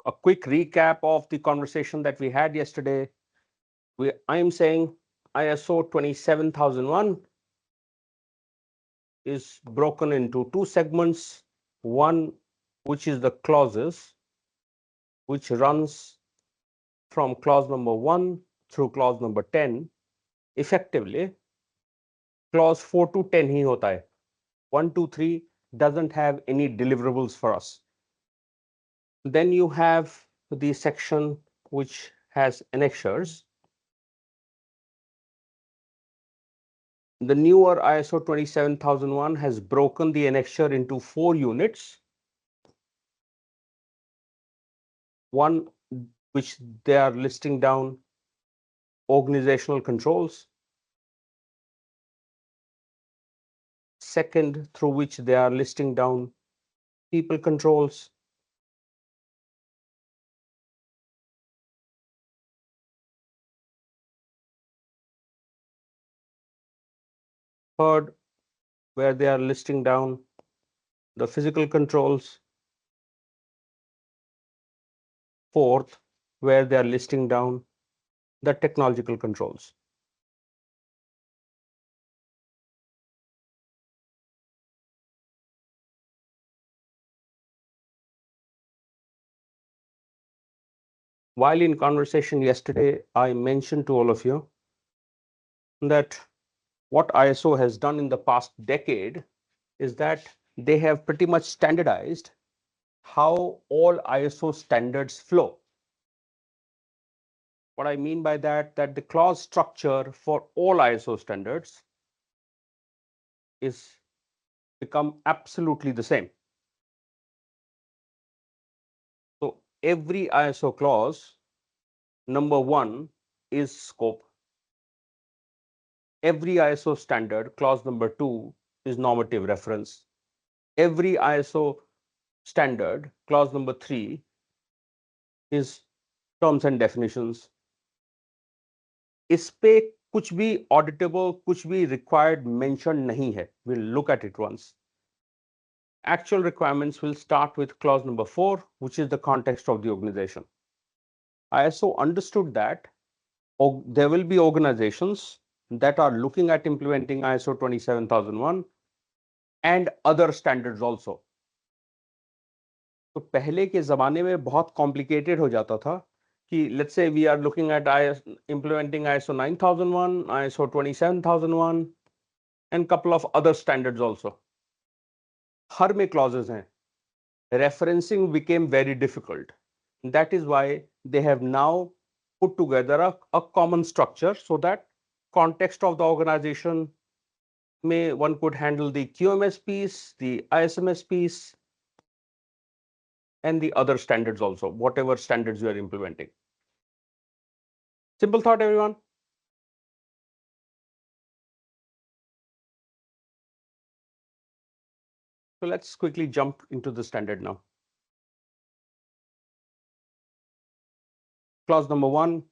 a quick recap of the conversation that we had yesterday. I am saying ISO 27001 is broken into two segments. One, which is the clauses, which runs from clause number 1 through clause number 10. Effectively, clause 4 to 10 ही होता है. 1, 2, 3 doesn't have any deliverables for us. Then you have the section which has annexures. The newer ISO 27001 has broken the annexure into 4 units. One, which they are listing down organizational controls. Second, through which they are listing down people controls. Third, where they are listing down the physical controls. Fourth, where they are listing down the technological controls. While in conversation yesterday, I mentioned to all of you that what ISO has done in the past decade is that they have pretty much standardized how all ISO standards flow. What I mean by that the clause structure for all ISO standards is become absolutely the same. So every ISO clause, number 1 is scope. Every ISO standard, clause number 2 is normative reference. Every ISO standard, clause number 3 is terms and definitions. इस पे कुछ भी auditable, कुछ भी required mention नहीं है. We'll look at it once. Actual requirements will start with clause number 4, which is the context of the organization. ISO understood that there will be organizations that are looking at implementing ISO 27001 and other standards also. तो पहले के जमाने में बहुत complicated हो जाता था कि let's say we are looking at implementing ISO 9001, ISO 27001 and couple of other standards also. हर में clauses हैं. Referencing became very difficult. That is why they have now put together a common structure so that context of the organization one could handle the QMS piece, the ISMS piece, and the other standards also, whatever standards you are implementing. Simple thought, everyone. So let's quickly jump into the standard now. Clause number 1,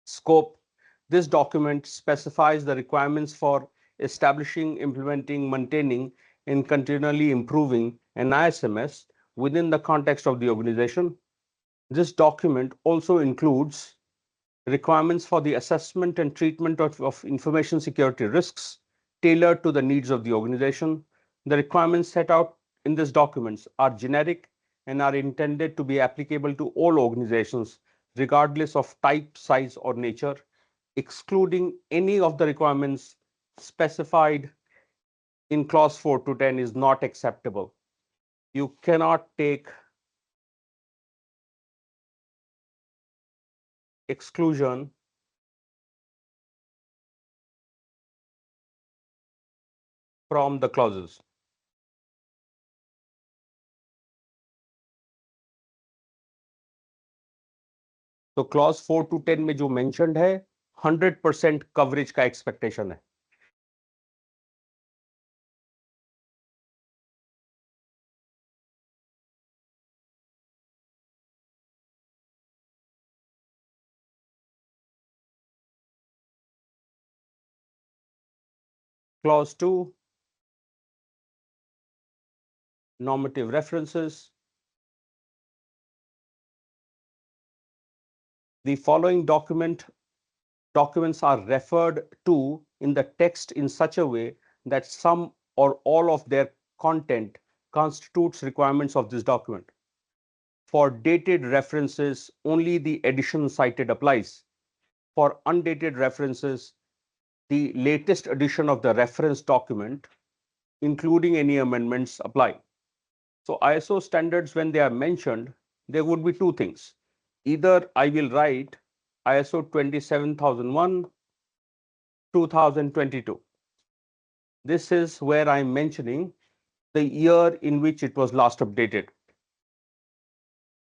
scope. This document specifies the requirements for establishing, implementing, maintaining, and continually improving an ISMS within the context of the organization. This document also includes requirements for the assessment and treatment of information security risks tailored to the needs of the organization. The requirements set out in these documents are generic and are intended to be applicable to all organizations, regardless of type, size, or nature. Excluding any of the requirements specified in clause 4 to 10 is not acceptable. You cannot take exclusion from the clauses. तो clause 4 to 10 में जो mentioned है 100% coverage का expectation है. Clause 2, normative references. The following documents are referred to in the text in such a way that some or all of their content constitutes requirements of this document. For dated references, only the edition cited applies. For undated references, the latest edition of the reference document, including any amendments, apply. So ISO standards, when they are mentioned, there would be two things. Either I will write ISO 27001, 2022. This is where I'm mentioning the year in which it was last updated.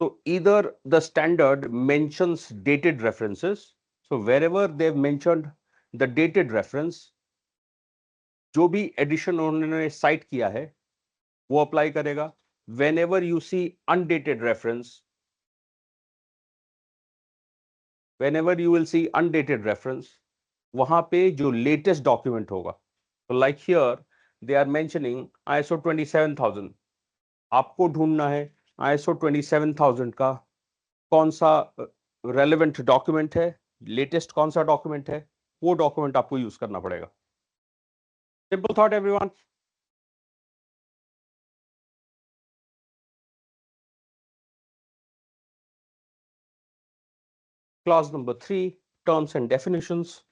So either the standard mentions dated references. So wherever they've mentioned the dated reference, जो भी addition उन्होंने site किया है वो apply करेगा. Whenever you see undated reference, whenever you will see undated reference, वहां पे जो latest document होगा. So like here they are mentioning ISO 27000. आपको ढूंढना है ISO 27000 का कौन सा रेलेवेंट डॉक्यूमेंट है, लेटेस्ट कौन सा डॉक्यूमेंट है, वो डॉक्यूमेंट आपको यूज करना पड़ेगा. Simple thought everyone. Clause number 3, terms and definitions.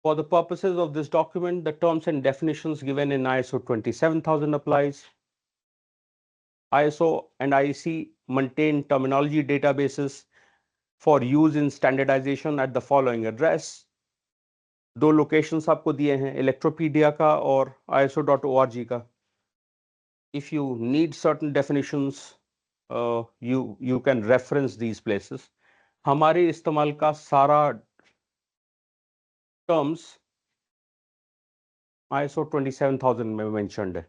For the purposes of this document, the terms and definitions given in ISO 27000 applies. ISO and IEC maintain terminology databases for use in standardization at the following address. दो locations आपको दिए हैं, इलेक्ट्रोपीडिया का और iso.org का. If you need certain definitions, you can reference these places. हमारे इस्तेमाल का सारा terms ISO 27000 में mentioned है.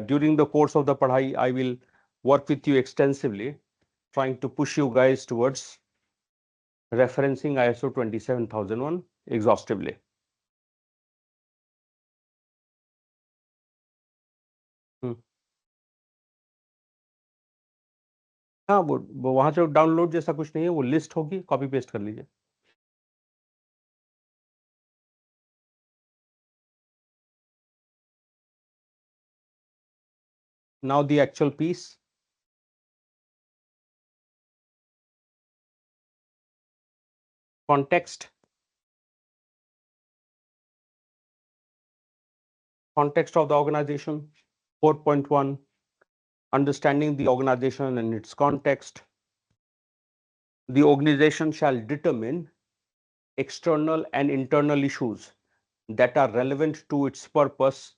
During the course of the padhai, I will work with you extensively, trying to push you guys towards referencing ISO 27001 exhaustively. हाँ, वो वहां से डाउनलोड जैसा कुछ नहीं है, वो लिस्ट होगी, कॉपी पेस्ट कर लीजिए. Now the actual piece. Context. Context of the organization. 4.1. Understanding the organization and its context. The organization shall determine external and internal issues that are relevant to its purpose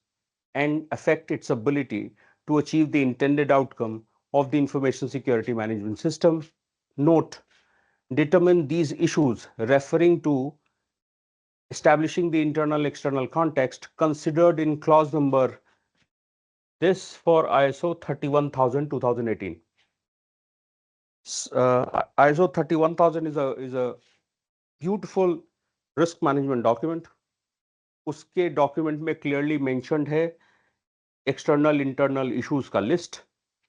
and affect its ability to achieve the intended outcome of the information security management system. Note, determine these issues referring to establishing the internal external context considered in clause number this for ISO 31000 2018. ISO 31000 is a beautiful risk management document. उसके document में clearly mentioned है external internal issues का list.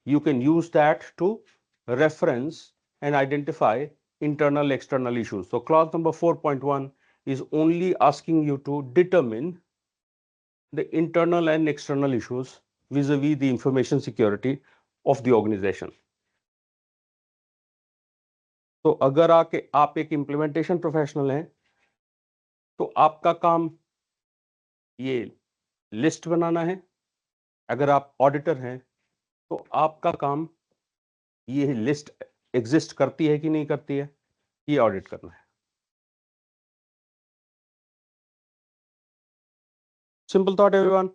You can use that to reference and identify internal external issues. So clause number 4.1 is only asking you to determine the internal and external issues vis-a-vis the information security of the organization. तो अगर आप एक implementation professional हैं तो आपका काम ये list बनाना है. अगर आप ऑडिटर हैं तो आपका काम ये लिस्ट एग्जिस्ट करती है कि नहीं करती है ये ऑडिट करना है. Simple thought everyone.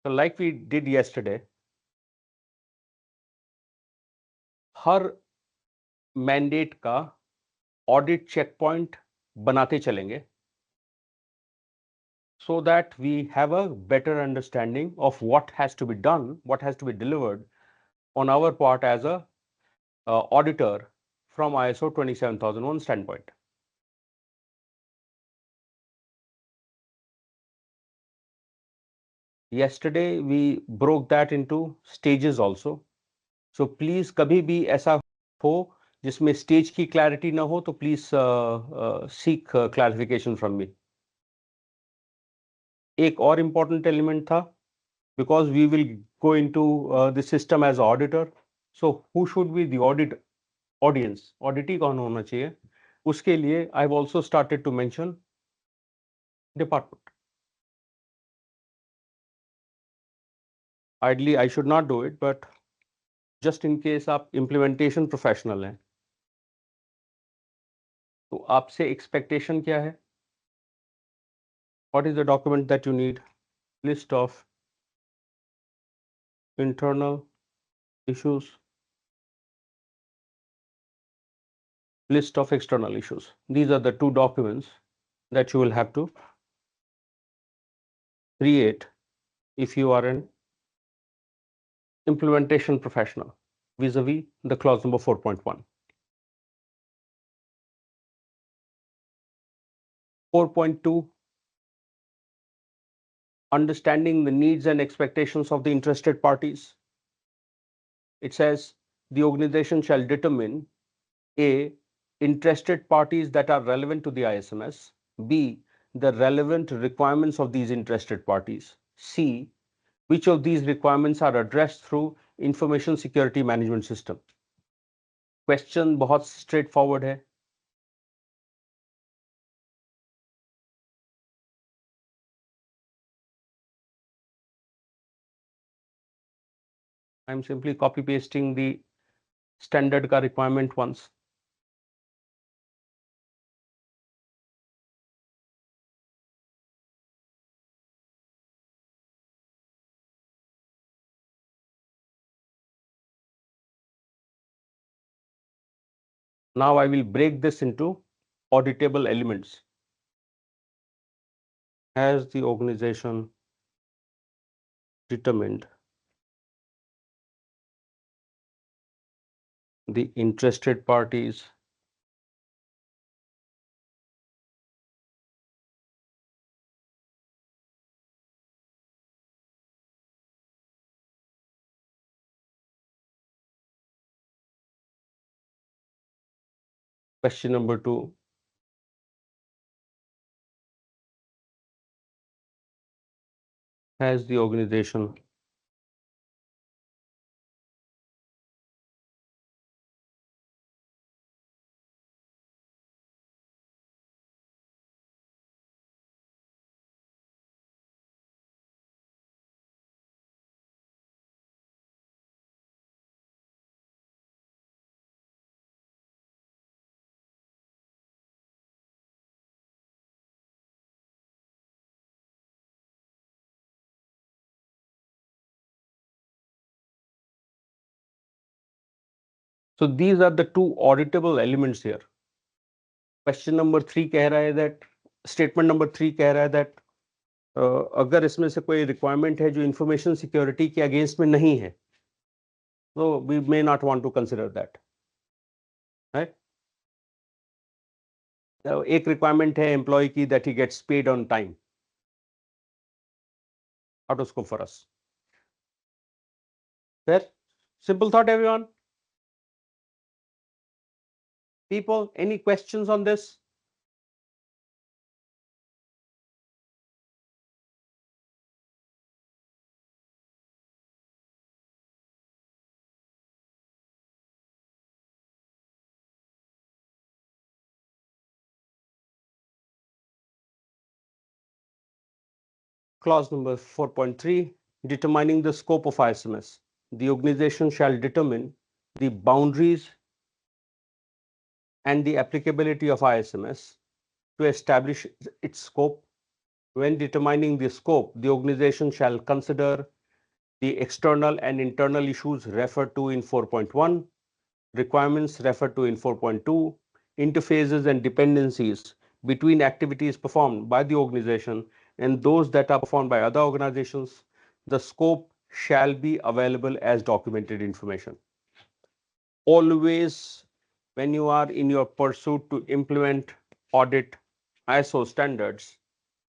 So like we did yesterday, her mandate का ऑडिट चेक पॉइंट बनाते चलेंगे, so that we have a better understanding of what has to be done, what has to be delivered on our part as a auditor from ISO 27001 standpoint. Yesterday we broke that into stages also. So please कभी भी ऐसा हो जिसमें stage की clarity ना हो तो please seek clarification from me. एक और इम्पॉर्टेंट एलिमेंट था, because we will go into the system as auditor. So who should be the audience? Auditee कौन होना चाहिए? उसके लिए I've also started to mention department. Ideally I should not do it, but just in case आप implementation professional हैं, तो आपसे expectation क्या है? What is the document that you need? List of internal issues, list of external issues. These are the two documents that you will have to create if you are an implementation professional vis-a-vis the clause number 4.1. 4.2, understanding the needs and expectations of the interested parties. It says the organization shall determine A, interested parties that are relevant to the ISMS, B, the relevant requirements of these interested parties, C, which of these requirements are addressed through information security management system. Question बहुत straightforward है. I'm simply copy pasting the standard का requirement once. Now I will break this into auditable elements. Has the organization determined the interested parties question number 2, has the organization so these are the two auditable elements here. Question number 3 कह रहा है that statement number 3 कह रहा है that अगर इसमें से कोई रिक्वायरमेंट है जो इंफॉर्मेशन सिक्योरिटी के अगेंस्ट में नहीं है तो we may not want to consider that, right? एक रिक्वायरमेंट है एम्प्लॉय की that he gets paid on time. How to scope for us? Fair? Simple thought, everyone. People, any questions on this? Clause number 4.3, determining the scope of ISMS. The organization shall determine the boundaries and the applicability of ISMS to establish its scope. When determining the scope, the organization shall consider the external and internal issues referred to in 4.1, requirements referred to in 4.2, interfaces and dependencies between activities performed by the organization and those that are performed by other organizations. The scope shall be available as documented information. Always, when you are in your pursuit to implement audit ISO standards,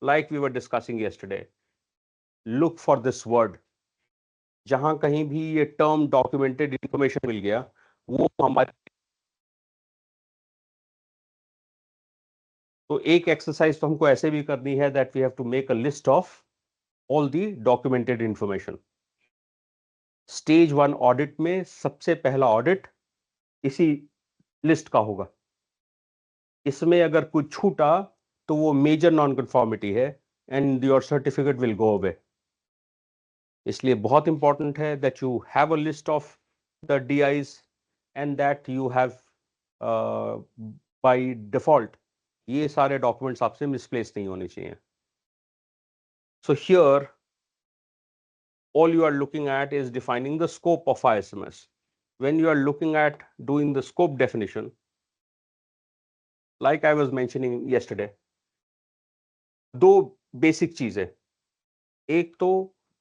like we were discussing yesterday, look for this word. जहां कहीं भी ये term documented information मिल गया, वो हमारे तो एक exercise तो हमको ऐसे भी करनी है that we have to make a list of all the documented information. Stage 1 audit में सबसे पहला ऑडिट इसी लिस्ट का होगा. इसमें अगर कुछ छूटा तो वो मेजर नॉन कन्फॉर्मिटी है and your certificate will go away. इसलिए बहुत इंपॉर्टेंट है that you have a list of the DIs and that you have by default ये सारे डॉक्यूमेंट्स आपसे मिसप्लेस नहीं होने चाहिए. So here, all you are looking at is defining the scope of ISMS. When you are looking at doing the scope definition, like I was mentioning yesterday, दो basic चीजें. एक तो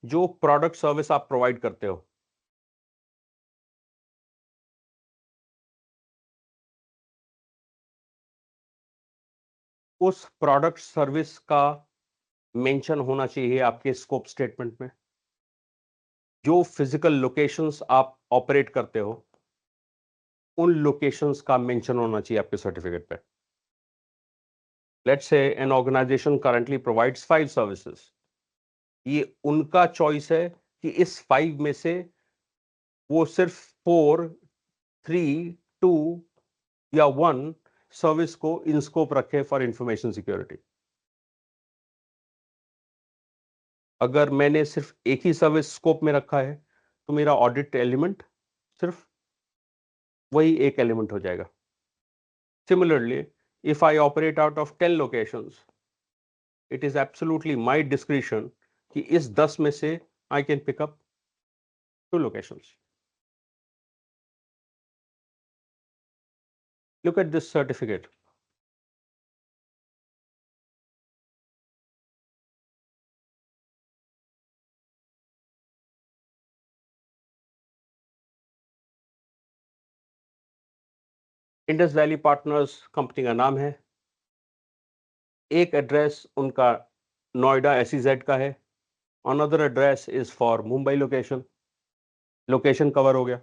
जो प्रोडक्ट सर्विस आप provide करते हो, उस product service का मेंशन होना चाहिए आपके स्कोप स्टेटमेंट में. जो फिजिकल लोकेशंस आप ऑपरेट करते हो, उन लोकेशंस का मेंशन होना चाहिए आपके सर्टिफिकेट पे. Let's say an organization currently provides 5 services. ये उनका चॉइस है कि इस 5 में से वो सिर्फ 4, 3, 2 या 1 सर्विस को इन स्कोप रखे फॉर इंफॉर्मेशन सिक्योरिटी. अगर मैंने सिर्फ एक ही सर्विस स्कोप में रखा है तो मेरा ऑडिट एलिमेंट सिर्फ वही एक एलिमेंट हो जाएगा. Similarly, if I operate out of 10 locations, it is absolutely my discretion कि इस 10 में से I can pick up 2 locations. Look at this certificate. Indus valley partners company का नाम है. एक एड्रेस उनका नोएडा SEZ का है. Another address is for Mumbai location. Location cover हो गया.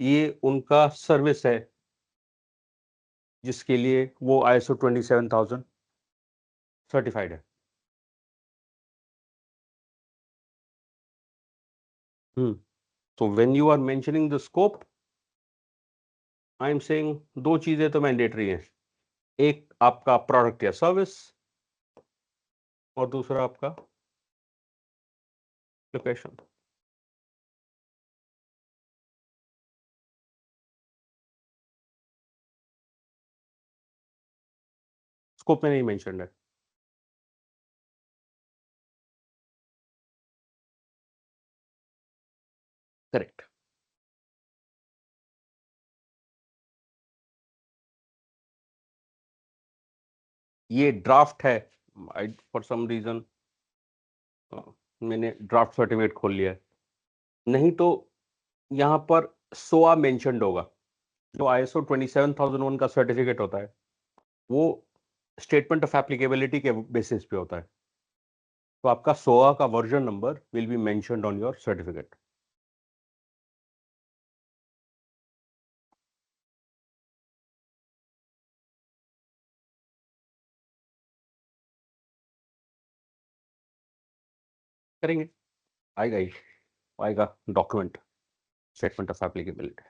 ये उनका सर्विस है जिसके लिए वो ISO 27000 सर्टिफाइड है. So when you are mentioning the scope, I am saying दो चीजें तो मैंडेटरी हैं. एक आपका प्रोडक्ट या सर्विस और दूसरा आपका लोकेशन. स्कोप में नहीं मेंशन है. करेक्ट. ये ड्राफ्ट है. फॉर सम रीजन मैंने ड्राफ्ट सर्टिफिकेट खोल लिया है. नहीं तो यहां पर सोआ मेंशनड होगा. जो ISO 27001 का सर्टिफिकेट होता है वो स्टेटमेंट ऑफ एप्लीकेबिलिटी के बेसिस पे होता है. तो आपका सोआ का version number will be mentioned on your certificate. करेंगे. आएगा ही आएगा document statement of applicability.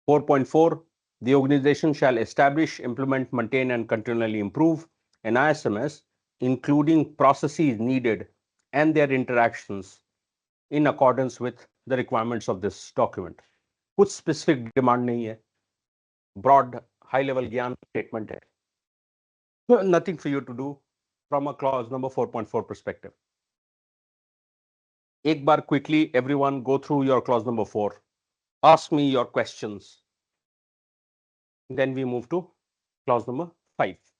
4.4, the organization shall establish, implement, maintain, and continually improve an ISMS, including processes needed and their interactions in accordance with the requirements of this document. कुछ specific demand नहीं है. Broad, high level ज्ञान statement है. Nothing for you to do. from a clause number 4.4 perspective. एक बार quickly everyone go through your clause number 4. Ask me your questions. Then we move to clause number 5.